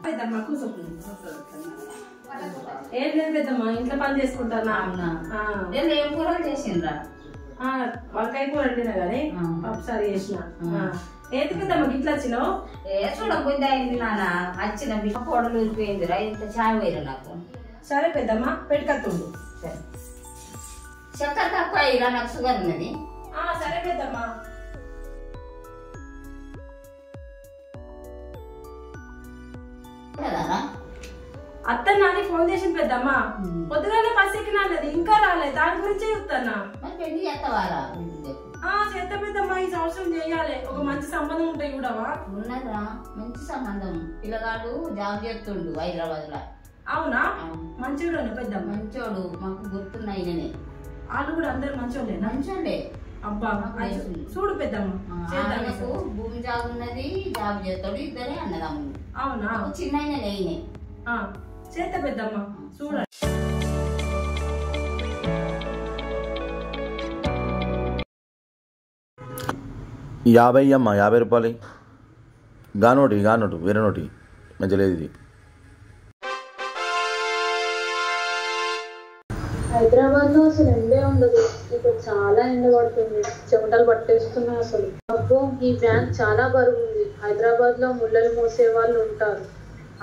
పెద్దమ్మ కూర్చోండి. ఏం లేదు పెద్దమ్మ, ఇంట్లో పని చేసుకుంటానా. ఏం కూరలు చేసిండ్రా? వంకాయ కూర వండినా గానీ పప్పుసారి చేసిన. ఏంటి పెద్దమ్మ ఇట్లా వచ్చినావు? చూడబుద్ధి అయింది నాన్న. వచ్చిన కోడలు ఊరిపోయిందిరా, ఇంత చాయ్ పోయిరా నాకు. సరే పెద్దమ్మ పెట్టుకత్తుండు. సరే చక్కెర తక్కువ అయ్యిరా, నాకు షుగర్ ఉన్నది. సరే పెద్దమ్మ. అత్త నాని ఫోన్ చేసింది పెద్దమ్మ. పొద్దుగానే బస్ ఎక్కినా అన్నది, ఇంకా రాలేదు. దాని గురించే చెప్తానా. పెళ్లి చేస్తావారా? చేత పెద్దమ్మ ఈ సంవత్సరం చేయాలి. ఒక మంచి సంబంధం ఉంటాయి చూడవా? ఉన్నదా మంచి సంబంధం. పిల్లగాడు జాబ్ చేస్తుండు హైదరాబాద్ లో. అవునా? మంచోడు పెద్దమ్మ. మంచోడు, మాకు గుర్తున్నాయిననే. వాళ్ళు కూడా అందరు మంచోళ్ళే. మంచోళ్ళే. అబ్బా చూడు పెద్దమ్మ, భూమి జాబ్ ఉన్నది, జాబ్ చేస్తాడు. ఇద్దరే అన్నదమ్ములు. అవునా? చిన్న అయిన చేత పెద్దమ్మ చూడ. 50 అమ్మ, 50 రూపాయలు. గానోటి వేరే నోటి మంచి లేదు ఇది. హైదరాబాద్ లో అసలు ఎండే ఉండదు. ఇక్కడ చాలా ఎండ పడుతుంది, చెమటలు పట్టేస్తున్నాయి అసలు. అబ్బో ఈ బ్యాంక్ చాలా బరువు ఉంది. హైదరాబాద్ లో ముళ్ళలు మోసే వాళ్ళు ఉంటారు,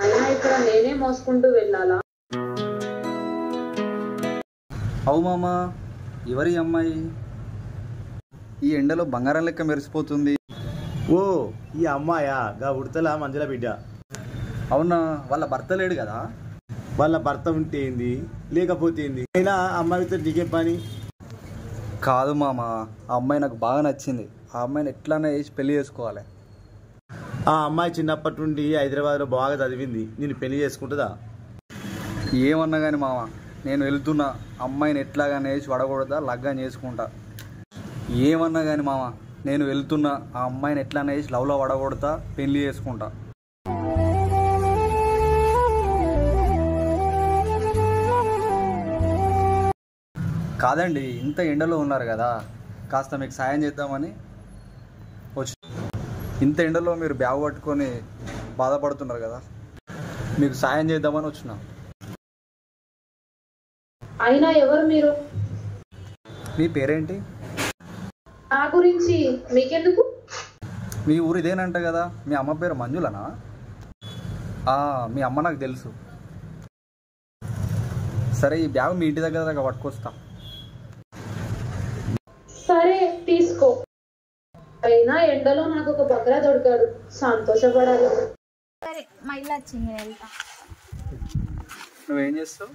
అయినా ఇక్కడ నేనే మోసుకుంటూ వెళ్ళాలా? అవు మామా, ఎవరి అమ్మాయి ఈ ఎండలో బంగారం లెక్క మెరిసిపోతుంది? ఓ ఈ అమ్మాయా? గా ఉడతల మంజుల బిడ్డ. అవునా? వాళ్ళ భర్త లేడు కదా? వాళ్ళ భర్త ఉంటే ఏంది, లేకపోతే ఏంది, అయినా అమ్మాయితో నీకే పని? కాదు మామ, ఆ అమ్మాయి నాకు బాగా నచ్చింది. ఆ అమ్మాయిని ఎట్లానే వేసి పెళ్లి చేసుకోవాలి. ఆ అమ్మాయి చిన్నప్పటి నుండి హైదరాబాద్లో బాగా చదివింది, నేను పెళ్లి చేసుకుంటుందా? ఏమన్నా కానీ మామ, నేను వెళ్తున్నా. అమ్మాయిని ఎట్లాగానే వేసి వడకూడదా, లగ్గం చేసుకుంటా. ఏమన్నా కానీ మామ, నేను వెళ్తున్నా. ఆ అమ్మాయిని ఎట్లానే వేసి లవ్లో వడకూడతా, పెళ్లి చేసుకుంటా. కాదండి, ఇంత ఎండలో ఉన్నారు కదా, కాస్త మీకు సాయం చేద్దామని వచ్చి. ఇంత ఎండలో మీరు బ్యాగ్ పట్టుకొని బాధపడుతున్నారు కదా, మీకు సాయం చేద్దామని వచ్చిన. అయినా ఎవరు మీరు? మీ పేరేంటి? నా గురించి మీకెందుకు? మీ ఊరు ఇదేనంట కదా, మీ అమ్మ పేరు మంజులనా? మీ అమ్మ నాకు తెలుసు. సరే, ఈ బ్యాగ్ మీ ఇంటి దగ్గర పట్టుకొస్తా. సరే తీసుకో. అయినా ఎండలో నాకు ఒక బక్రా దొరికాడు, సంతోషపడాలి. సరే, మా ఇల్లు వచ్చింది, నేను వెళ్తా. నువ్వేం చేస్తావు?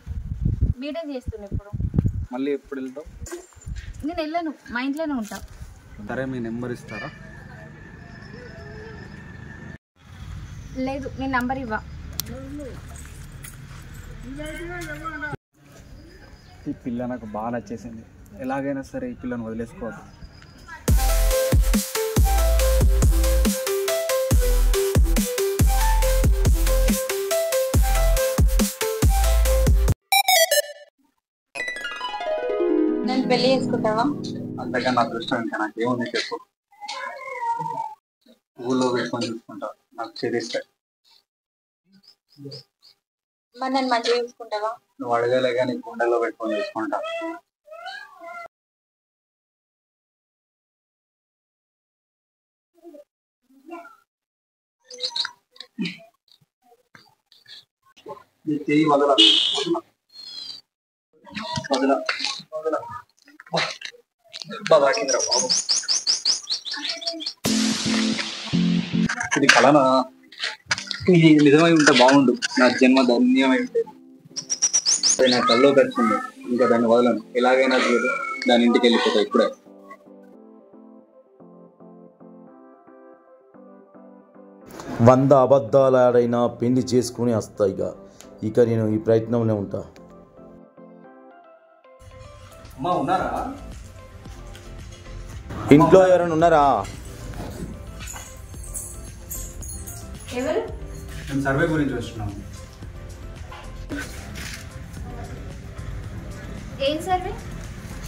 బీటెక్ చేస్తున్నా ఇప్పుడు. మళ్ళీ ఎప్పుడు వెళ్తావు? నేను వెళ్ళను, మా ఇంట్లోనే ఉంటా. సరే, మీ నెంబర్ ఇస్తారా? లేదు, నీ నంబర్ ఇవ్వ. ఈ పిల్ల నాకు బాగా నచ్చేసింది. ఎలాగైనా సరే ఈ పిల్లను వదిలేసుకోవద్దు. నేను పెళ్లి చేసుకుంటావా? అంతకన్నా అదృష్టం ఇంకా నాకేముంది చెప్పు. ఊళ్ళో పెట్టుకొని చూసుకుంటా, నాకు చేరిస్తాయి. మరి నన్ను మంచిగా చూసుకుంటావా? నువ్వు అడగలే కానీ గుండెల్లో పెట్టుకొని చూసుకుంటా. ఇది కలనా? ఇది నిజమై ఉంటే బాగుండు, నా జన్మ ధన్యమై ఉంటుంది. నా కల్లోకి వచ్చింది, ఇంకా దాన్ని వదలను. ఎలాగైనా చూడు, దాని ఇంటికి వెళ్ళిపోతా ఇప్పుడే. వంద అబద్ధాలు ఆడైనా పెళ్లి చేసుకుని వస్తా. ఇక నేను ఈ ప్రయత్నంలో ఉంటా. అమ్మా ఉన్నారా? ఇంట్లో ఎవరైనా ఉన్నారా? ఎవరు? మేము సర్వే గురించి వస్తున్నాము. ఏం సర్వే?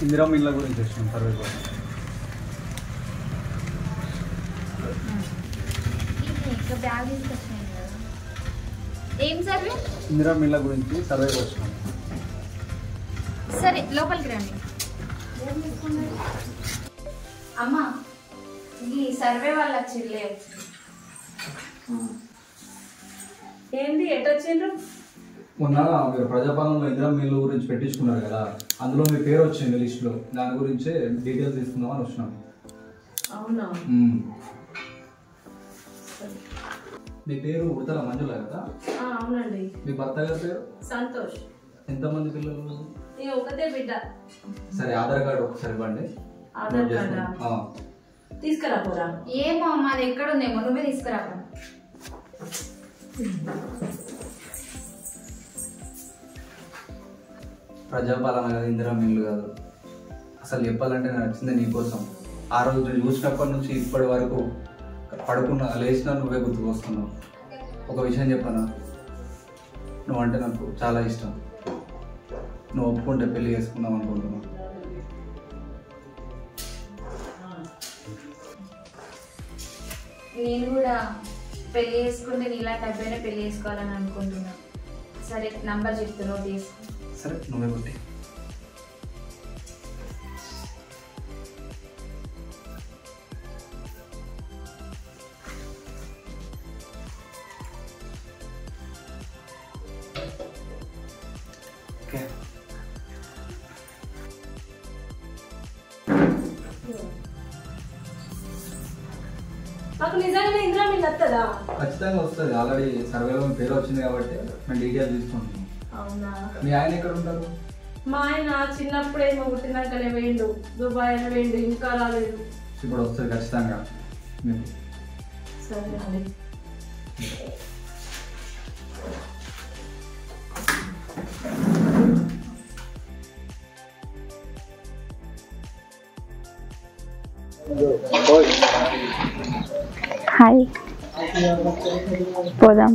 ఇందిరమ్మ ఇళ్ళ గురించి వచ్చినాం సర్వే గురించి. ఇంకా బ్యాగ్ తీసుకొచ్చినాయి కదా. ఏం సర్వే? ఇందిరా మిల్ల గురించి సర్వే వచ్చినాం. సరే లోపలికి రండి. అమ్మా ఈ సర్వే వాళ్ళ చెల్లె ఏంది ఎటొచ్చిండ్రు? మొన్న మీరు ప్రజాపాలనలో ఇందిరా మిల్లు గురించి పెట్టించుకున్నారు కదా, అందులో మీ పేరు వచ్చింది లిస్టులో. దాని గురించి డీటెయిల్స్ తీసుకుందామని వచ్చినాం. అవునా? మీ పేరు ఉడతల మంజుల కదా? అవునండి. మీ భర్త గారి పేరు సంతోష్. ఎంతమంది పిల్లలు? ఒకతే బిడ్డ. సరే ఆధార్ కార్డు ఒకసారి ఇవ్వండి. ఆధార్ కార్డా? తీసుకురా పోరా. ఏమో అమ్మా అది ఎక్కడ ఉందేమో, నువ్వే తీసుకురా. ప్రజాపాలన కాదు, ఇందిరా మిల్లు కాదు. అసలు చెప్పాలంటే నచ్చింది నీకోసం. ఆ రోజు చూసినప్పటి నుంచి ఇప్పటి వరకు పడుకున్నా లేచినా నువ్వే గుర్తుకొస్తున్నావు. ఒక విషయం చెప్పనా, నువ్వంటే నాకు చాలా ఇష్టం. నువ్వు ఒప్పుకుంటే పెళ్లి చేసుకుందాం అనుకుంటున్నావు. నేను కూడా పెళ్లి చేసుకుంటే నీలాంటి అబ్బాయినే పెళ్లి చేసుకోవాలని అనుకుంటున్నా. సరే నంబర్ చెప్తున్నావు తీసుకో. సరే నువ్వే కొట్టి. నాకు నిజంగానే ఇందిరా మిల్ వస్తుందా? ఖచ్చితంగా వస్తుంది. ఆల్రెడీ సర్వేలో మీ పేరు వచ్చింది కాబట్టి మేము డీటెయిల్స్ తీసుకుంటున్నాం. అవునా? మీ ఆయన ఎక్కడ ఉంటారు? మా ఆయన చిన్నప్పుడే పుట్టినాకనే వేయండు, దుబాయ్ వేయండు, ఇంకా రాలేదు. ఇప్పుడు వస్తుంది ఖచ్చితంగా మీకు. సరే అండి. హాయ్ పోదాం.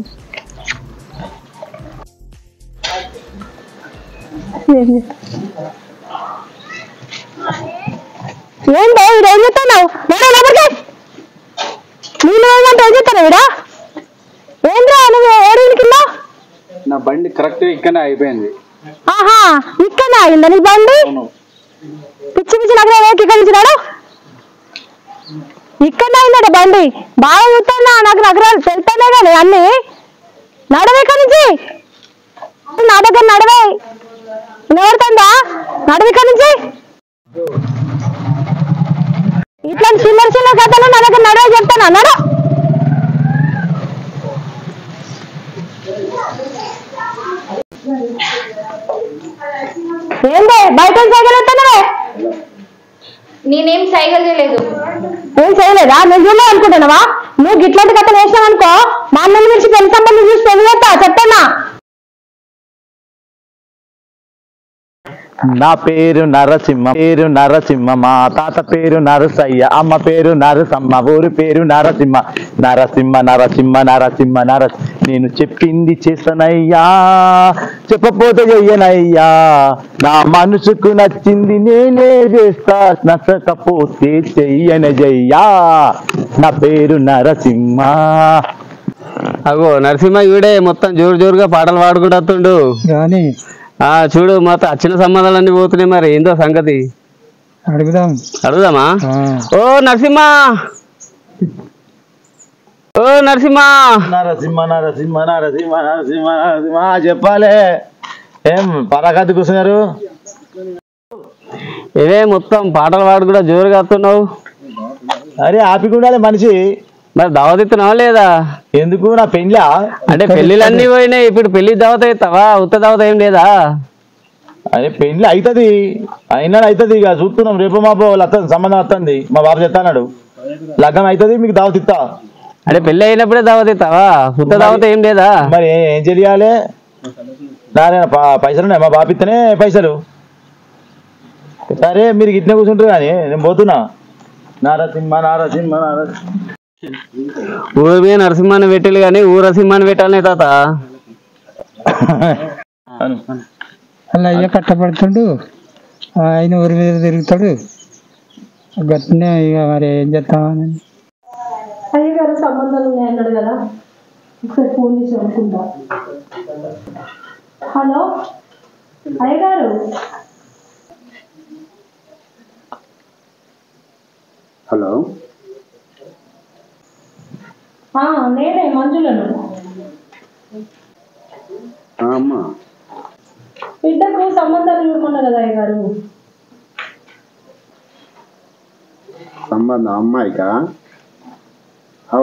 ఏంటి ఈరోజు ఏం చెప్తున్నావు? నేను ఏమంటే ఏం చెప్తాను వీడా? ఏంద్రా నువ్వు ఏడుకిన్నా? నా బండి కరెక్ట్ ఇక్కడనే అయిపోయింది. ఆహా ఇక్కడ అయిందా నీ బండి? పిచ్చి పిచ్చి నగరం ఇక్కడి నుంచి నాడు ఇక్కడ అయిందట బండి. బాగా చూస్తున్నా, నాకు నగరాలు తెలుస్తానే కానీ అన్ని. నడవే ఇక్కడి నుంచి, నా దగ్గర నడవే. నిలబడుతుందా? నడవ ఇక్కడి నుంచి. ఇట్లాంటి చిల్లర చిల్లర కథలు నా దగ్గర నడవే చెప్తాను అన్నాడు. ఏందో బయట సైకిల్ ఎత్తున్నావే? నేనేం సైకిల్ చేయలేదు. ఏం చేయలేదా? నువ్వు చూడలేదు అనుకుంటున్నావా? నువ్వు గిట్లాంటి కథలు వేసినావు అనుకో, మా అన్నల నుంచి పెళ్లి సంబంధం చూసి పెళ్లి చేస్తా చెప్తున్నా. నా పేరు నరసింహ, మా తాత పేరు నరసయ్య, అమ్మ పేరు నరసమ్మ, ఊరి పేరు నరసింహ. నేను చెప్పింది చేస్తానయ్యా, చెప్పపోతే చెయ్యనయ్యా. నా మనసుకు నచ్చింది నేనే చేస్తా, నచ్చకపోతే చెయ్యనయ్యా. నా పేరు నరసింహ. అగో నరసింహ వీడే మొత్తం జోరుగా పాటలు పాడుకుంటూ వస్తుండు. చూడు మొత్తం వచ్చిన సంబంధాలన్నీ పోతున్నాయి. మరి ఏందో సంగతి అడుగుదామా? ఓ నరసింహ, చెప్పాలి. ఏం పరాకత్తి కూర్చున్నారు? ఇవే మొత్తం పాటలు పాడుకుంటా జోరుగా వస్తున్నావు. అరే ఆపికుండాలి మనిషి. మరి దావత్ ఇస్తున్నావా లేదా? ఎందుకు? నా పెళ్ళా? అంటే పెళ్లిళ్ళన్నీ పోయినాయి, ఇప్పుడు పెళ్లి దావత్ అవుతావా? ఉత్త దావత్ ఏం లేదా? అదే పెళ్లి అవుతుంది, అయినా అవుతుంది. ఇక చూస్తున్నాం, రేపు మాపు వస్తుంది, సంబంధం వస్తుంది. మా బాబు చెప్తాన్నాడు లగ్నం అవుతుంది, మీకు దావత్ ఇస్తా. అంటే పెళ్లి అయినప్పుడే దావత్ ఇస్తావా? ఉత్త దావత్ ఏం లేదా? మరి ఏం చెయ్యాలి? పైసలు ఉన్నాయి, మా బాబు ఇస్తేనే పైసలు. సరే మీరు ఇట్నే కూర్చుంటారు కానీ నేను పోతున్నా. నరసింహ ఊరి మీద నరసింహాన్ని పెట్టాలి కానీ ఊరసింహాన్ని పెట్టాలనే తాత. అలా అయ్యా కట్టపడుతుండు, ఆయన ఊరి మీద తిరుగుతాడు. గట్టినే ఇక మరి ఏం చేస్తామని. అయ్యగారు సంబంధాలు ఉన్నాయి అన్నాడు కదా, ఒకసారి ఫోన్ చేసి అనుకుంటా. హలో అయ్యగారు. హలో, నేనే మంజులను. అమ్మా, బిడ్డకు సంబంధాలు చూడమన్నారు కదా అయ్యగారు. సంబంధం అమ్మాయికా?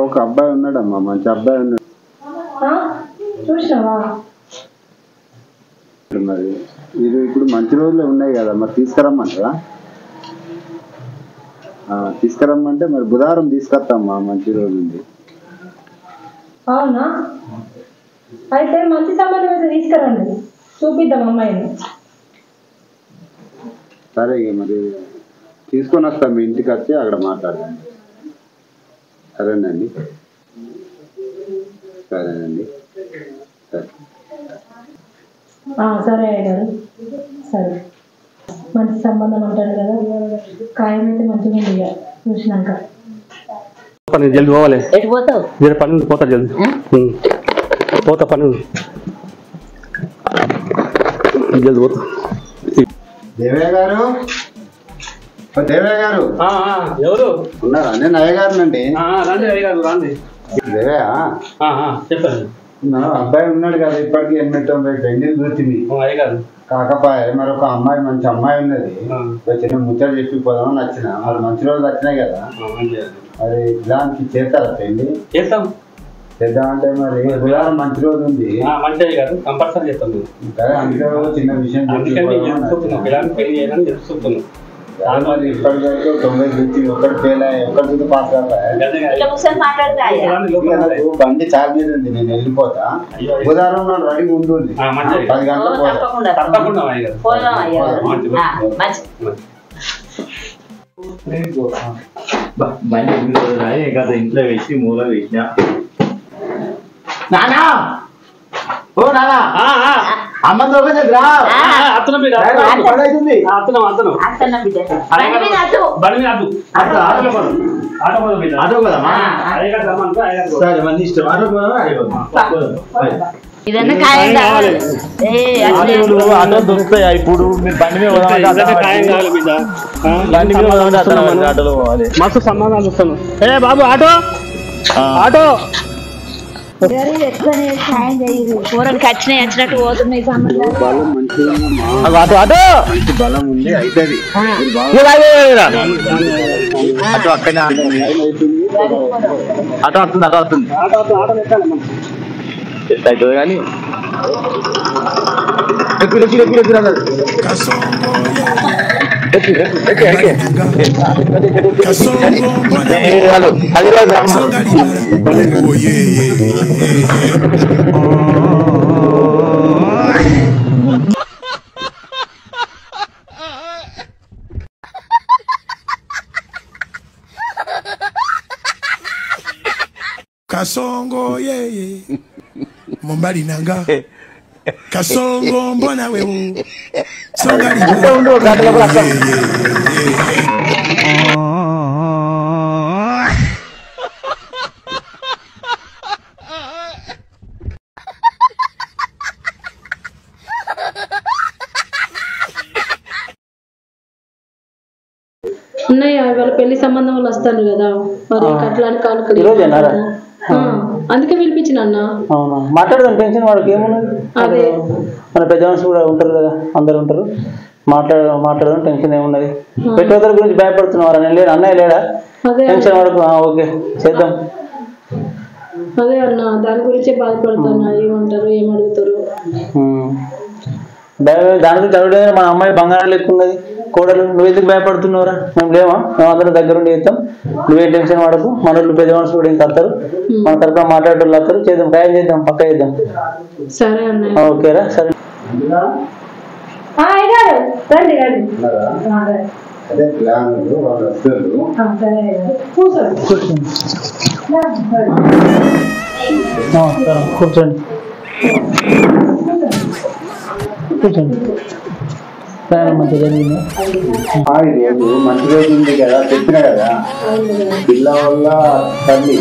ఒక అబ్బాయి ఉన్నాడమ్మా, మంచి అబ్బాయి ఉన్నాడు. చూసినావా? మరి ఇది ఇప్పుడు మంచి రోజులు ఉన్నాయి కదా, మరి తీసుకురమ్మంటారా? తీసుకురమ్మంటే మరి బుధవారం తీసుకొస్తామ్మా, మంచి రోజు ఉంది. అవునా? అయితే మంచి సంబంధం అయితే తీసుకురండి, చూపిద్దాం అమ్మాయిని. సరే, మరి తీసుకొని వస్తాం, మీ ఇంటికి వచ్చి అక్కడ మాట్లాడదాం. సరేనండి, సరేనండి. సరే సరే అయ్యగారు. సరే, మంచి సంబంధం అంటారు కదా, ఖాయం అయితే మంచిగా ఉంది ఇక చూసినాక. జల్ది పోవాలి. ఎటు పోతావు? పని పోతా, జల్ది పోతా, పని జల్ది పోతా. దేవయ్య గారు, దేవయ్య గారు ఎవరు ఉన్నారా? నేను అయ్య గారినండి. రండి అయ్యగారు, రండి. దేవయ్య, చెప్పండి. అబ్బాయి ఉన్నాడు కదా, ఇప్పటికి 8-9 పెళ్లిళ్ళు చూసింది. అయ్యగారు కాకపోయే మరి ఒక అమ్మాయి, మంచి అమ్మాయి ఉన్నది. చిన్న ముచ్చట చెప్పి పోదామని వచ్చిన. మరి మంచి రోజులు వచ్చినాయి కదా, మరి ఇలాంటి చేస్తారా పెళ్లి? చేద్దామంటే మరి బుధవారం మంచి రోజు ఉంది. కంపల్సరీ చేస్తాం. అందుకే చిన్న విషయం ఇప్పటివరకు 90 నుంచి ఒకటి ఫెయిల్ అయ్యి ఒకటి పాస్ బండి చాలా మీద ఉంది. నేను వెళ్ళిపోతా, బుధవారం నాడు రెడీ ఉంటుంది. 10 గంటలకు ఇంట్లో వేసి మూల వేసిన. నానా, ఓ నానా, అమ్మ దొరకదురా. సరే, మన ఇష్టం. ఆటో దొరుకుతాయా ఇప్పుడు? మీరు బండి మీద ఆటోలో పోవాలి. మస్తు సంబంధాలు వస్తాను. ఏ బాబు, ఆటో ఆటో వచ్చినట్టు పోతున్నాయి సంబంధాలు. బలం ఉంది, అవుతుంది. అటు అక్కడనే అటు వస్తుంది, అటు వస్తుంది. ఎట్లా అవుతుంది కానీ Kasongo yeye Mombali nanga Kasongo mbona wewe Songali అన్నయ్య వాళ్ళ పెళ్లి సంబంధం వాళ్ళు వస్తారు కదా, మరి కట్లాని కానుకలు అందుకే పిలిపించిన అన్న. అవునా, మాట్లాడదాం. టెన్షన్ వాడికి ఏమున్నది? అదే మన పెద్ద మనుషులు కూడా ఉంటారు కదా, అందరు ఉంటారు. మాట్లాడదాం, టెన్షన్ ఏమున్నది? పెట్టుబడుల గురించి భయపడుతున్నారు. నేను లేడు, అన్నయ్య లేడా? టెన్షన్ వాడుకు. ఓకే, చేద్దాం. అదే అన్న, దాని గురించే బాధపడుతున్నా. ఏమంటారు, ఏమడుగుతారు? దాని గురించి అడుగుడే. మన అమ్మాయి బంగారం లెక్క ఉన్నది, కోడలు. నువ్వు ఎందుకు భయపడుతున్నావురా? మేము లేవా? మేము అందరం దగ్గరుండి చేస్తాం. నువ్వే టెన్షన్ పడకు. మన వాళ్ళు పెద్ద మనుషులు కూడా ఇంకా వస్తారు, మన తరఫున మాట్లాడేటోళ్ళు వస్తారు. చేద్దాం, ఖాయం చేద్దాం, పక్క చేద్దాం. సరే అన్న. ఓకేరా, సరే. రండి రండి. అదే ప్లాన్ వాళ్ళు వస్తారు. కూర్చోండి, కూర్చోండి. ప్రయాణం మంచిగా జరిగింది. ఈరోజు మంచి రోజు ఉంది కదా, చెప్పిన కదా పిల్ల వల్ల తల్లి,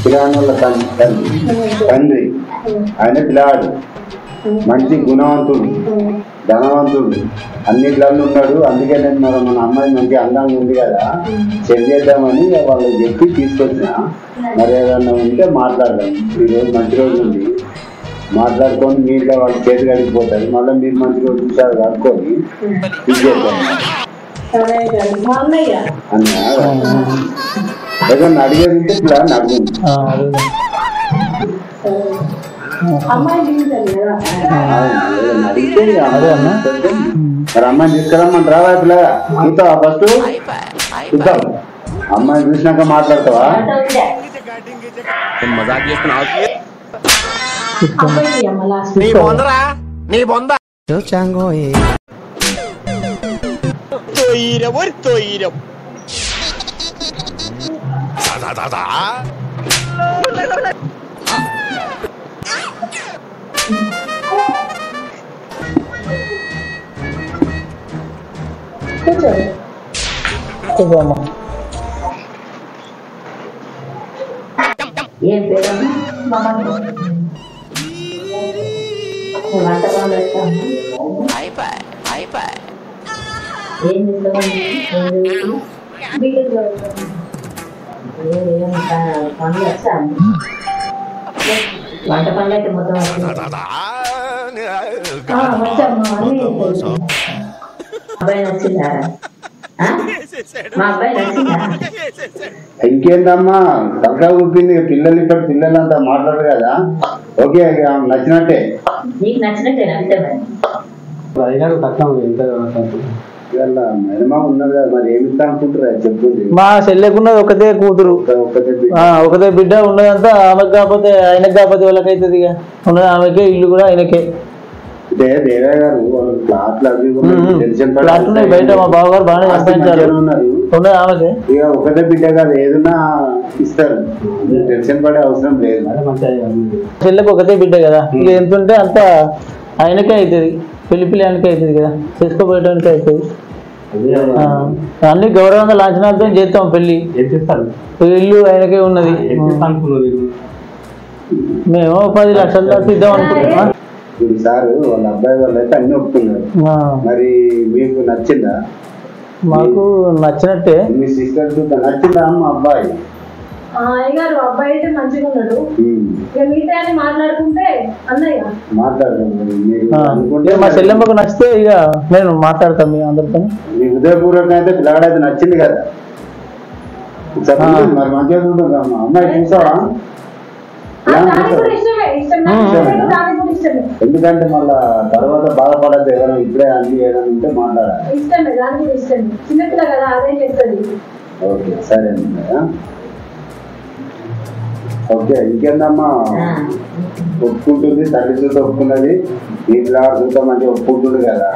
పిల్లాని వల్ల తండ్రి, ఆయన పిల్లాడు మంచి గుణవంతుడు, ధనవంతుడు, అన్నిట్లలో ఉన్నాడు. అందుకే నేను మన అమ్మాయి మంచి అందంగా ఉంది కదా చేద్దామని వాళ్ళకి చెప్పి తీసుకొచ్చిన. మరి ఏదన్నా ఉంటే మాట్లాడదాం. ఈరోజు మంచి రోజు ఉంది, మాట్లాడుకొని మీరుగా వాళ్ళు చేతి కడిగిపోతారు. మళ్ళీ మీరు మంచి రోజు చూసారు కడుక్కొని ఇచ్చేద్దాం అన్న. ఏదన్నా అడిగేది ఉంటే పిల్లలు అడుగుంది. అడిగితే మరి అమ్మాయిని తీసుకురమ్మని రావా పిల్లగా? చూస్తావా ఫస్ట్? చూద్దాం. అమ్మాయిని చూసినాక మాట్లాడతావా? ఏం పేరమ్మా? వంటకాలు పెడతాను. ఏం చేస్తామండి? పనులు వచ్చాను. వంట పనులు అయితే మొత్తం అబ్బాయి నచ్చిందారా? మా అబ్బాయి నచ్చిందా? ఇంకేందమ్మా తలకాయ ఊపింది. పిల్లలు ఇక్కడ పిల్లలంతా మాట్లాడరు కదా. ఓకే నచ్చినట్టే. నీకు నచ్చినట్టే మేనమా ఉన్నది కదా, మరి ఏమి అనుకుంటారా చెప్తుంది. మా చెల్లెకున్నది ఒకటే కూతురు, ఒకటే బిడ్డ. ఉన్నదంతా ఆమెకు కాకపోతే ఆయనకు కాకపోతే వాళ్ళకి అవుతుంది. ఇక ఉన్నది ఆమెకే, ఇల్లు కూడా ఆయనకే. దేవయ్య గారు బయట మా బావగారు బాగానే సంపాదించారు. ఉన్నది ఆమెకే. ఇక ఒకటే బిడ్డ కాదు, ఏదైనా ఇస్తారు, టెన్షన్ పడే అవసరం లేదు. చెల్లెకు ఒకటే బిడ్డ కదా, ఇక ఎంత ఉంటే అంత ఆయనకే అవుతుంది. పెళ్లి ఆయనకే అవుతుంది కదా, చేసుకోబోయడానికి అవుతుంది. అన్ని గౌరవంగా లాంఛనాలతో చేస్తాం పెళ్లి. ఇల్లు ఆయనకే ఉన్నది. మేము 10 లక్షల దాకా ఇద్దాం అనుకుంటున్నాం. సార్ వాళ్ళ అబ్బాయి వాళ్ళు అయితే అన్ని ఒప్పుకున్నారు. మరి మీకు నచ్చిందా? మాకు నచ్చినట్టే. మీ సిస్టర్ నచ్చిందా అమ్మ అబ్బాయి? అయ్యగారు అబ్బాయి అయితే మంచిగా ఉన్నాడు. ఇక మిగతా అని మాట్లాడుకుంటే అన్నయ్య మాట్లాడదాం. మా చెల్లెమ్మకు నచ్చితే ఇక నేను మాట్లాడతాను మీ అందరితో. మీ హృదయపూర్వకంగా అయితే పిల్లగాడైతే నచ్చింది కదా. మరి మంచిగా చూడండి అమ్మ. అమ్మాయి చూసావా? ఎందుకంటే మళ్ళా తర్వాత బాధపడద్దు. ఏదైనా ఇప్పుడే అన్ని ఏదైనా ఉంటే మాట్లాడాలి. ఓకే సరే అన్న. ఓకే ఇంకేందమ్మా? ఒప్పుకుంటుంది, తల్లి చూత ఒప్పుకున్నది, ఈ పిల్లగాడు చూత మంచిగా ఒప్పుకుంటుంది కదా.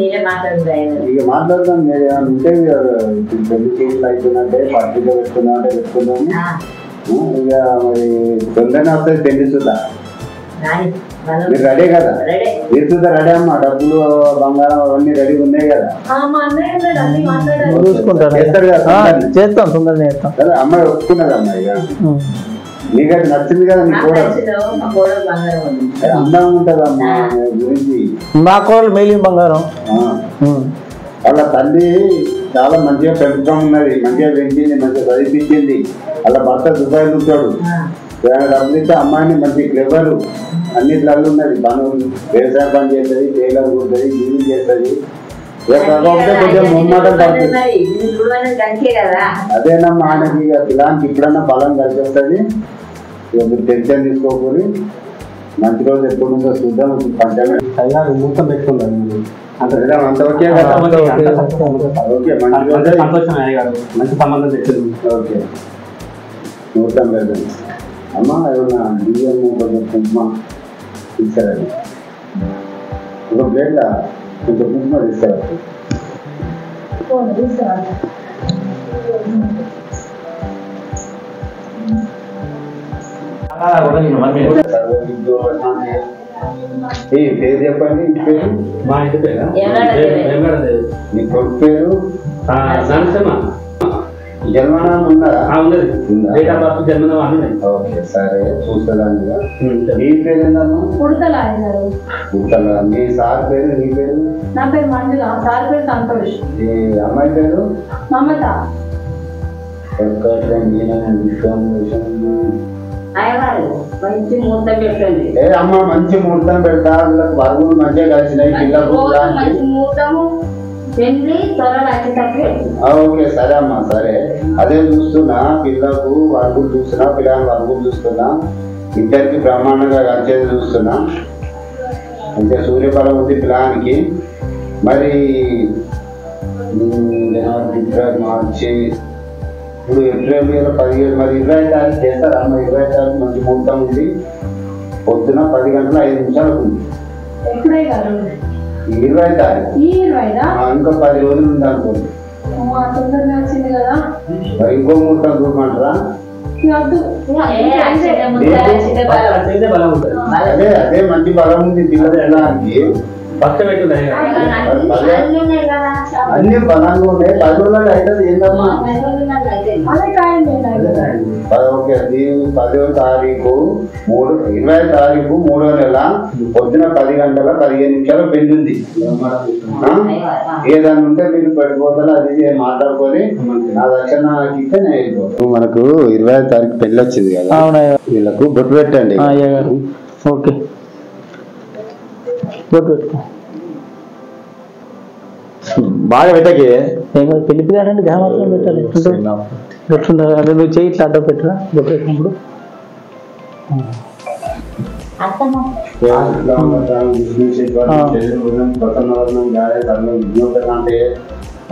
ఇక మాట్లాడదాం. మీరు ఏమైనా ఉంటే పెళ్లి చేతులు అయిపోయినట్టే పత్రిక పెట్టుకుందాం అంటే పెట్టుకుందాము. ఇక మరి తొందరనే వస్తుంది పెళ్లి చూత. మీరు రెడీ కదా? మీరు చూత రెడీ అమ్మా? డబ్బులు బంగారం అవన్నీ రెడీ ఉన్నాయి కదా? చేస్తారు కదా? చేస్తాం, తొందరగా చేస్తాం. సరే అమ్మాయి ఒప్పుకున్నది. అమ్మాయి నీకైతే నచ్చింది కదా? నీ కూడా అందంగా ఉంటది అమ్మా గురించి. మా కోడలు మేలి బంగారం. వాళ్ళ తల్లి చాలా మంచిగా పెంపకం ఉన్నది, మంచిగా పెంచింది, మంచిగా చదివించింది. వాళ్ళ భర్త దుబాయ్ ఉంటాడు. డబ్బులు ఇస్తే అమ్మాయిని మంచి క్లెవరు, అన్నిట్లలో ఉన్నది. పనులు వ్యవసాయ పని చేస్తుంది, టైలర్ కుడుతుంది, గిరి చేస్తుంది. కొంచెం ముమ్మాటం పడుతుంది. అదేనమ్మా ఆయనకి ఇక పిల్లానికి ఇప్పుడన్నా బలం కలిసి వస్తుంది. ఇక మీరు టెన్షన్ తీసుకోకూడదు. మంచి రోజు ఎప్పుడు ఉందో చూద్దాం. పంచమే ముహూర్తం పెట్టుకుంటాను. అంత ఓకే కదా? ఓకే మంచి రోజు, మంచి సంబంధం తెచ్చింది. ఓకే ముహూర్తం లేదు అమ్మ. ఏమన్నా బియ్యం కొంచెం కుంకుమ తీసుకురండి. ఒక ప్లేట్లా కొంచెం కుంకుమ తీసుకురండి. సర్వ ఈ పేరు చెప్పండి. ఇంటి పేరు? మా ఇంటి పేరు నీ కొడుకు పేరు? జన్మనామం ఉన్నారా? ఓకే సరే చూస్తుందా. నీ పేరు ఏందమ్మా? పుడతల. మీ సార్ పేరు? నీ పేరు? నా పేరు మంజుల. సార్ పేరు సంతోష్. ఈ అమ్మాయి పేరు? మమత. మంచి ముహూర్తం పెట్టండి. ఏ అమ్మ మంచి ముహూర్తం పెడతా, వీళ్ళకి వరుగులు మంచిగా కలిసినాయి పిల్లలు. మంచి ముహూర్తము పెళ్లి త్వరలో వచ్చేటప్పుడు. ఓకే సరే అమ్మా సరే. అదే చూస్తున్నా పిల్లకు వరుగులు చూస్తున్నా, పిల్లలు వరుగులు చూస్తున్నా, ఇద్దరికి బ్రహ్మాండంగా కలిసేది చూస్తున్నా. అంటే సూర్యఫలం ఉంది పిల్లానికి. మరి జనవరి, ఫిబ్రవరి, మార్చి, ఇప్పుడు ఏప్రిల్ 17, మరి 20 తారీఖు చేస్తారా అమ్మ? 20 తారీఖు మంచి ముహూర్తం ఉంది, పొద్దున 10 గంటల 5 నిమిషాలకు ఉంది. 20 తారీఖు. ఇంకా 10 రోజులు ఉంది అనుకోండి. తొందరగా వచ్చింది కదా. మరి ఇంకో ముహూర్తం చూడమంటారా? అదే మంచి బలం ఉంది పిల్లలు వెళ్ళడానికి. అన్ని బలంగా ఉన్నాయి. 10 రోజులు అవుతుంది ఏందమ్మా? ఓకే 10వ తారీఖు 20వ తారీఖు 3వ నెల పొద్దున 10 గంటల 15 నిమిషాలు పెళ్లి ఉంది. ఏదన్నా ఉంటే మీరు పెట్టుకోవాలి, అది మాట్లాడుకొని నా దక్షిణ ఇస్తే నేను వెళ్ళిపోతాను. మనకు 20వ తారీఖు పెళ్లి వచ్చింది కదా, వీళ్ళకు బొట్టు పెట్టండి. ఓకే బాగా పెట్టకే పెళ్లి పిల్లాడంటే గా మాత్రం పెట్టాలి. ఎట్లుంటారు అదే నువ్వు చేయి ఇట్లా అడ్డం పెట్టరా బొట్టు పెట్టినప్పుడు.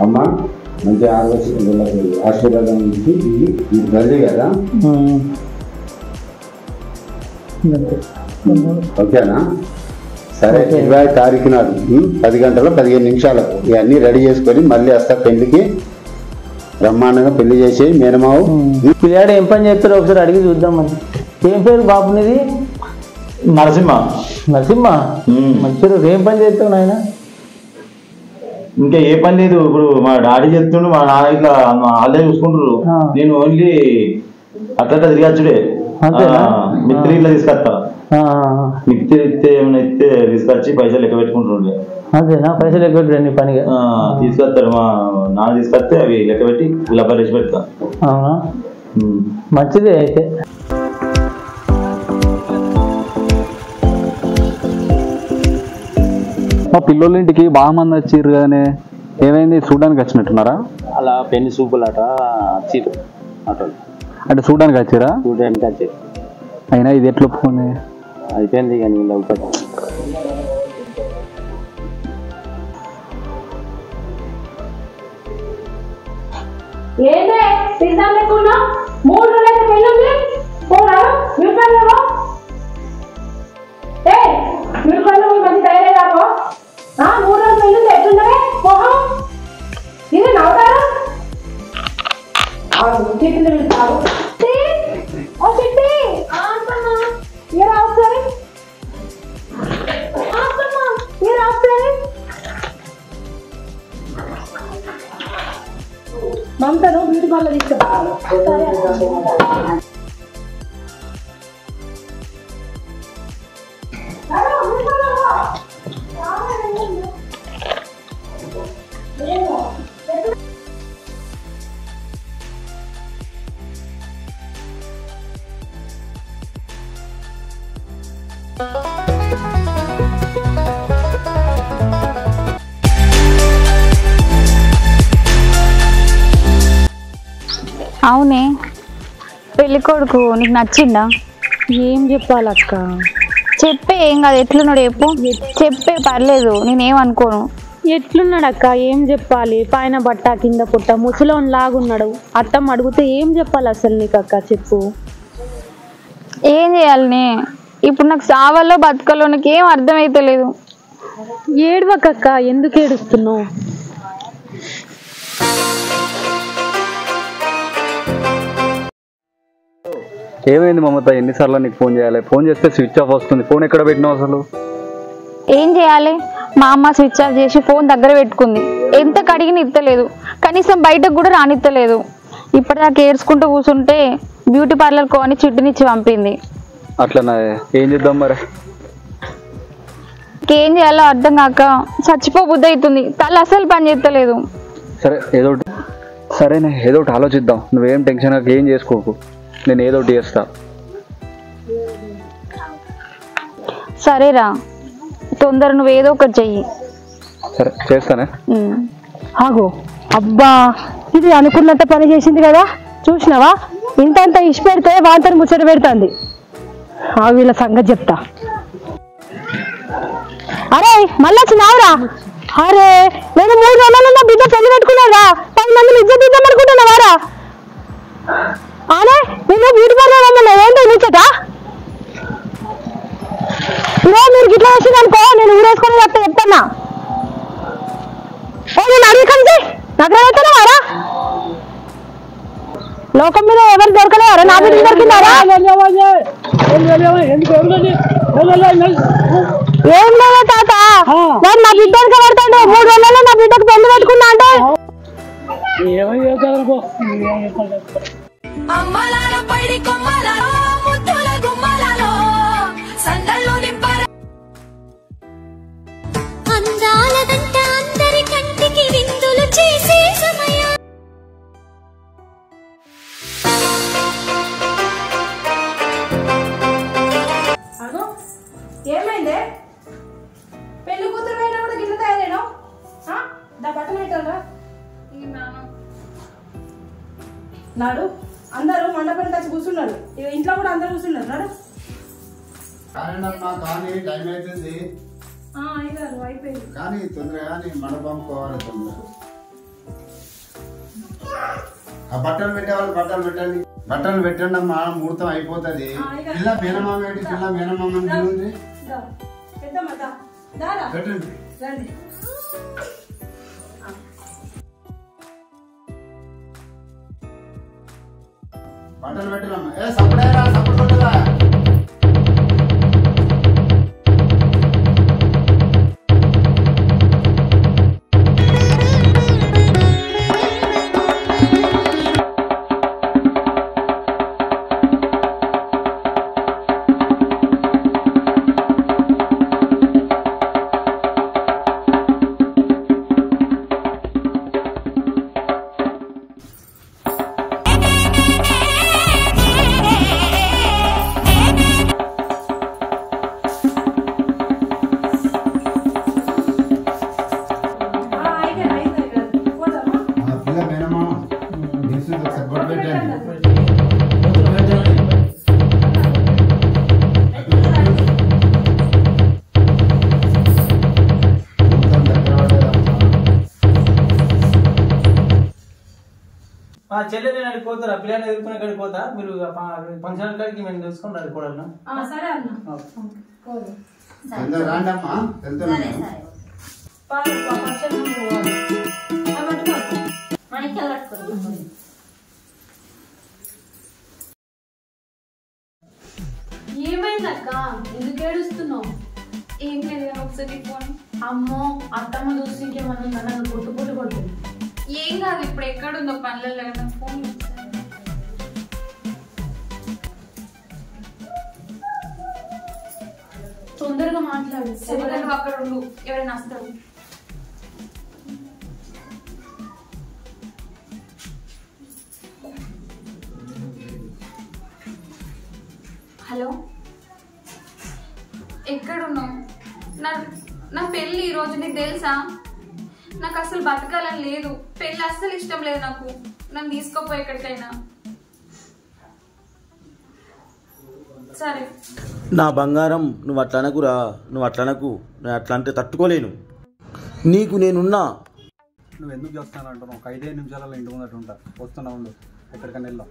అమ్మ మంచి ఆశీర్వాదం నుంచి గల్లి కదా. ఓకేనా? సరే 20వ తారీఖు నాడు 10 గంటల 15 నిమిషాలకు ఇవన్నీ రెడీ చేసుకొని మళ్ళీ వస్తా పెళ్లికి. బ్రహ్మాండంగా పెళ్లి చేసి మేనమావు. పిల్లాడు ఏం పని చేస్తారో ఒకసారి అడిగి చూద్దామని. ఏం పేరు బాబునిది? నరసింహ. నరసింహ మంచి రోజు. ఏం పని చేస్తావు నాయన? ఇంకా ఏ పని లేదు. ఇప్పుడు మా డాడీ చెప్తుండు, మా నాన్న ఇట్లా వాళ్ళే చూసుకుంటారు. నేను ఓన్లీ అట్లా తిరిగచ్చుడే. మిత్రి ఇట్లా తీసుకొస్తా. మిత్రి ఇస్తే ఏమైనా ఇస్తే తీసుకొచ్చి పైసలు లెక్క పెట్టుకుంటుండే. అదేనా? పైసలు లెక్క పెట్టి పనిగా తీసుకొస్తాడు. మా నాన్న తీసుకొస్తే అవి లెక్క పెట్టి గులాబీ వేసి పెడతా. అవునా? మంచిదే అయితే. మా పిల్లోళ్ళ ఇంటికి బాగా మంది వచ్చిర్రు కదనే, ఏమైంది? చూడడానికి వచ్చినట్టున్నారా? అలా పెళ్లి సూపులట వచ్చిర్రు అటు. అంటే చూడడానికి వచ్చిరా? చూడడానికి వచ్చారు. అయినా ఇది ఎట్లా ఒప్పుకుంది? అయిపోయింది కానీ ఒకటి ఏంటే సిద్ధం లేకుండా 3 రోజులైతే పెళ్ళుంది. పోరాడు మిరపల్లేవో. మిరపల్లి మంచి తయారయ్యాకో. 3 రోజులు పెళ్ళుంది. ఎట్లుండవే మొహం? ఇది నవ్వుతారు. చిట్టులు వెళ్తారు. చిట్టి మీరు అవసరం మీరు అవసరం మమతను బ్యూటీ పార్లర్ తీసుకురావాలి. అవునే పెళ్లి కొడుకు నీకు నచ్చిందా? ఏం చెప్పాలక్క? చెప్పే ఏం కాదు. ఎట్లున్నాడు చెప్పు. చెప్పే పర్లేదు, నేనేమనుకోను. ఎట్లున్నాడు అక్క? ఏం చెప్పాలి? పైన బట్ట కింద పుట్ట ముసలోన్ లాగున్నాడు. అత్తమ్మ అడిగితే ఏం చెప్పాలి అసలు నీకు అక్క? చెప్పు. ఏం చేయాలనే? ఇప్పుడు నాకు సావాలో బతకాలో నాకు ఏం అర్థమైతలేదు. ఏడవకక్క, ఎందుకు ఏడుస్తున్నావు? ఏమైంది మమత? ఎన్నిసార్లు నీకు ఫోన్ చేయాలి? ఫోన్ చేస్తే స్విచ్ ఆఫ్ వస్తుంది. ఫోన్ ఎక్కడ పెట్టినావు అసలు? ఏం చేయాలి? మా అమ్మ స్విచ్ ఆఫ్ చేసి ఫోన్ దగ్గర పెట్టుకుంది. ఎంత కడిగిన ఇత్తలేదు, కనీసం బయటకు కూడా రానిత్తలేదు. ఇప్పటిదాకా ఏడ్చుకుంటూ కూర్చుంటే బ్యూటీ పార్లర్ కోని చిట్టునిచ్చి పంపింది. అట్లనా? ఏం చేద్దాం మరి? ఏం చేయాలో అర్థం కాక చచ్చిపోబుద్ధి అవుతుంది. తల అసలు పని చేస్తలేదు. సరే సరేనే, ఏదో ఒకటి ఆలోచిద్దాం. నువ్వేం టెన్షన్ ఏం చేసుకోకు, నేను ఏదో ఒకటి చేస్తా. సరేరా, తొందర నువ్వు ఏదో ఒకటి చెయ్యి. సరే చేస్తానే. ఆగో, అబ్బా ఇది అనుకున్నంత పని చేసింది కదా, చూసినావా? ఇంత ఇష్ట పెడితే వాంతని ముచ్చట పెడుతుంది. వీళ్ళ సంగతి చెప్తా. అరే మళ్ళీ వచ్చినావురా? అరే నేను 3 రోజులలో నా బిడ్డ పెళ్లి పెట్టుకున్నారా? 10 మందిని ఇజ్జత్ ఇద్దాం అనుకుంటున్నావారా? అరే నేను బ్యూటీ పార్లర్ అమ్మన్నా, ఏంటో ముచ్చట? మీరు గిట్లా వచ్చింది అనుకో, నేను ఊరేసుకొని వస్తా చెప్తానా? నేను అడిగి నగరవేత్తనావారా? లోకం మీద ఎవరు దొరకలేవారా? నా బిడ్డ దొరికిందారా? ఏం లేదా తాత, వాడు నా బిడ్డకి పడతాడు. 3 రోజులలో నా బిడ్డకు పెళ్లి పెట్టుకున్నా అంటే అందాలదంట అందరి కంటికి విందులు చేసే సమయం. ఏమైందే? పెళ్లి కూతురు అయినా కూడా గిన్నె తయారేనా? దా బట్టలు పెట్టాలరా నాడు. అందరూ మండపం వచ్చి కూర్చున్నారు, ఇంట్లో కూడా అందరు కూర్చున్నారు. నాడు టైం అవుతుంది అయిపోయింది కానీ తొందరగా మండపం పోవాలి. తొందర ఆ బట్టలు పెట్టేవాళ్ళు బట్టలు పెట్టండి, బట్టలు పెట్టండి అమ్మా, ముహూర్తం అయిపోతుంది. పిల్ల మేనమామ ఏంటి? పిల్ల మేనమామ ఉంది, పెట్టండి. బట్టలు పెట్టాలమ్మా. ఏ సపడేరా, సపడు కొట్టరా. చెల్లె నేను అడిగి పోతారా? పిల్లల్ని ఎదుర్కొనే కాడికి పోతా, మీరు ఫంక్షన్ కాడికి మేము తెలుసుకొని అడుకోవాలన్నా. సరే అన్న. రాండమ్మా, ఏమైందక్క? ఎందుకు ఏడుస్తున్నావు? ఏం లేదు, ఒకసారి ఫోన్. అమ్మో అత్తమ్మ చూసి ఇంకేమన్నా నన్ను కొట్టు కొడుతుంది. ఏం కాదు, ఇప్పుడు ఎక్కడుందో పనులలో కదా. ఫోన్ తొందరగా మాట్లాడు. ఎవరైనా అక్కడ ఉండు, ఎవరైనా వస్తారు. హలో, ఎక్కడున్నావు? నా పెళ్ళి ఈరోజు, నీకు తెలుసా? నాకు అసలు బతకాలని లేదు, పెళ్ళి అస్సలు ఇష్టం లేదు నాకు. నన్ను తీసుకోపోయి ఎక్కడికైనా. సరే నా బంగారం, నువ్వు అట్లా అనకురా, నువ్వు అట్లా అనకు. నేను అట్లా అంటే తట్టుకోలేను. నీకు నేనున్నా. నువ్వు ఎందుకు చేస్తాను అంటున్నావు? ఒక 5 నిమిషాలలో ఇంటి ముందట ఉంటా. వస్తున్నా, ఉండు, ఎక్కడికైనా వెళ్దాం.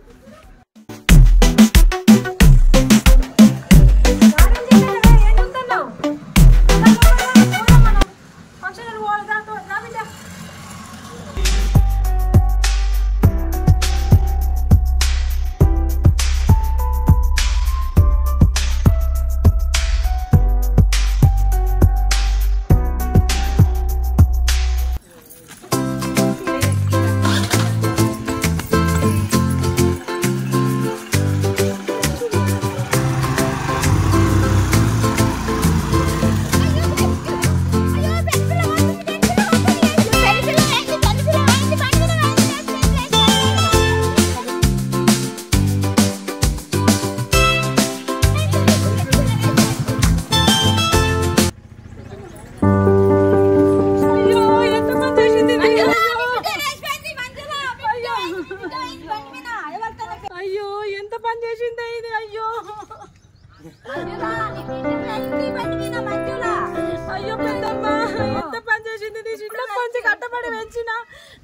పెంచిన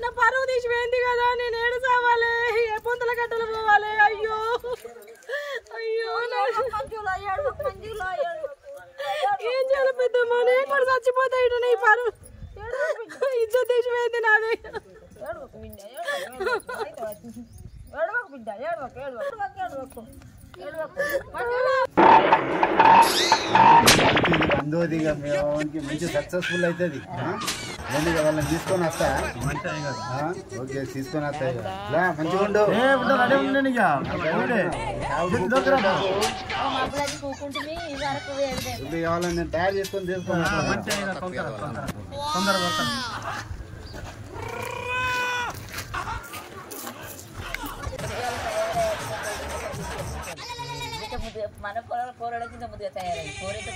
నా పరువు తీసిపోయింది కదా, నేను ఏడు సావాలి, ఏ పొంతల గట్టలు పోవాలి. అయ్యో అయ్యో ఏం చేయాలి పెద్దమ్మా, నేను కూడా చచ్చిపోతా ఇటు నీ పరువు ఇజ్జత్ తీసిపోయింది నాది. అందోదిగా మంచి సక్సెస్ఫుల్ అవుతుంది. వాళ్ళని తీసుకొని వస్తా. ఓకే తీసుకొని వస్తాయి మంచిగా ఉండు. కావాలని నేను తయారు చేసుకొని తీసుకొని మన కూరడు కింద ముద్దుగా తయారై కూరైతే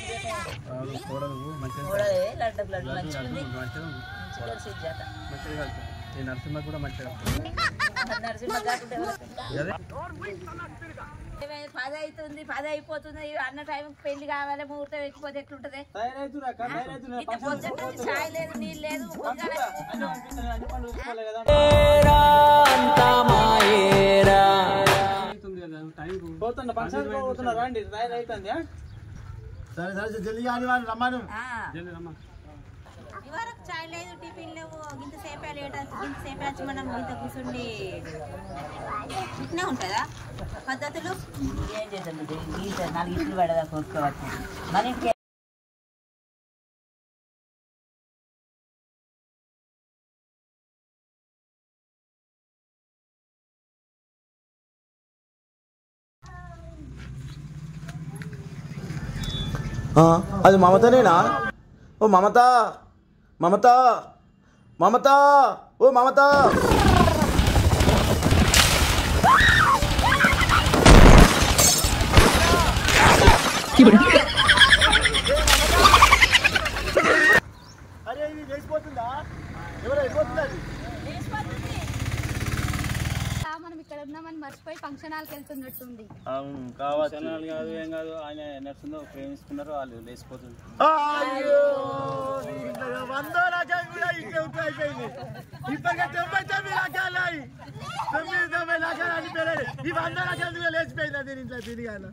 నరసింహ కూడా మంచిగా పది అవుతుంది, 10 అయిపోతుంది. అన్న టైం పెళ్లి కావాలి, ముహూర్తం ఎక్కిపోతే ఎట్లుంటది? చాయ్ లేదు, నీళ్ళు లేదు. సరే సరే జల్దీ కానీ రమ్మను. ఇవరకు చాయ్ లేదు, టిఫిన్ లేవు. ఇంతసేపు లేట్ ఇంతసేపు వచ్చి మనం ఇంత కూర్చుండి ఇట్నే ఉంటుందా పద్ధతులు? ఏం చేద్దాం, 4 ఇట్లు పడదా కొనుక్కోవచ్చు మన ఇంటికి. అది మమతనేనా? ఓ మమత, మమత, మమత, ఓ మమత. అరే ఇది లేచిపోతుందా? ఎవరు వెళ్ళిపోతుందా? మనం ఇక్కడ ఉన్నామని మర్చిపోయి ఫంక్షన్ హాల్కి వెళ్తున్నట్టుంది. కాదు ఏం కాదు, ఆయన నడుస్తుందో ప్రేమిస్తున్నారు, వాళ్ళు లేచిపోతుంది. ఇప్పటికే 99 రకాలు ఈ 90 రకాలు అనిపోయాయి. ఈ 100 రకాలు లేచిపోయింది. దీని ఇంట్లో తిరిగాల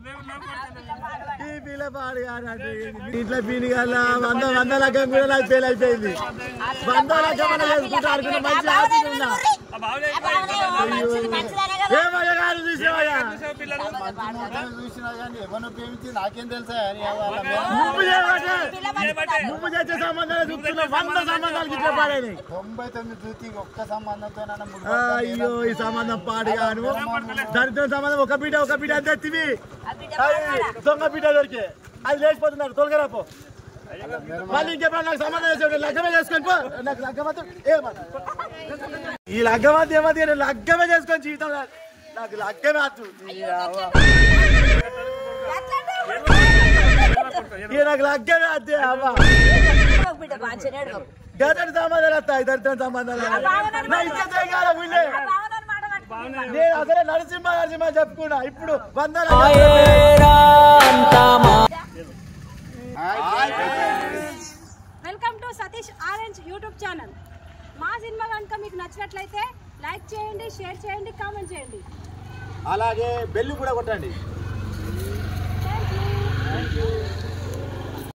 ఈ పిల్ల పాడు కాదు ఇంట్లో పినిగాల 100 రకం కూడా నాకు ఫెయిల్ అయిపోయింది. 100 రకం వేసుకుంటా అనుకున్న మంచి ఆశ ఉన్నా. ఏమయ్యా గారు చూసేవయ్యా చూసినా కానీ ఎవరిని ప్రేమించి నాకేం తెలుసా? నువ్వు చేసే సంబంధాలు చూస్తున్నా 100 సంబంధాలు ఇట్లా పాడైనాయి. 99 చూసి ఒక్క సంబంధంతో. అయ్యో ఈ సంబంధం పాడుగాను. దరిద్ర సంబంధం ఒక బిడ్డ అంతే తివి దొంగ బిడ్డ దొరికే అది లేచిపోతున్నారు. తొలగరాపో మళ్ళీ ఇంకెప్పుడు నాకు సంబంధం చేసే లగ్గమే చేసుకొని పో. నాకు లగ్గమాత్రం ఈ లగ్గమాత ఏమది లగ్గమే చేసుకొని జీవితం నాకు లగ్గమే అచ్చు. నాకు లగ్గమే అద్దే అవ్వ. గదటి సంబంధాలు వస్తాయి, దరిద్ర సంబంధాలు. నేను అసలే నరసింహ చెప్పుకున్నా. ఇప్పుడు 100 welcome to Satish orange YouTube channel. మా సినిమా కనుక మీకు నచ్చినట్లయితే లైక్ చేయండి, షేర్ చేయండి, కామెంట్ చేయండి. అలాగే బెల్ కూడా కొట్టండి.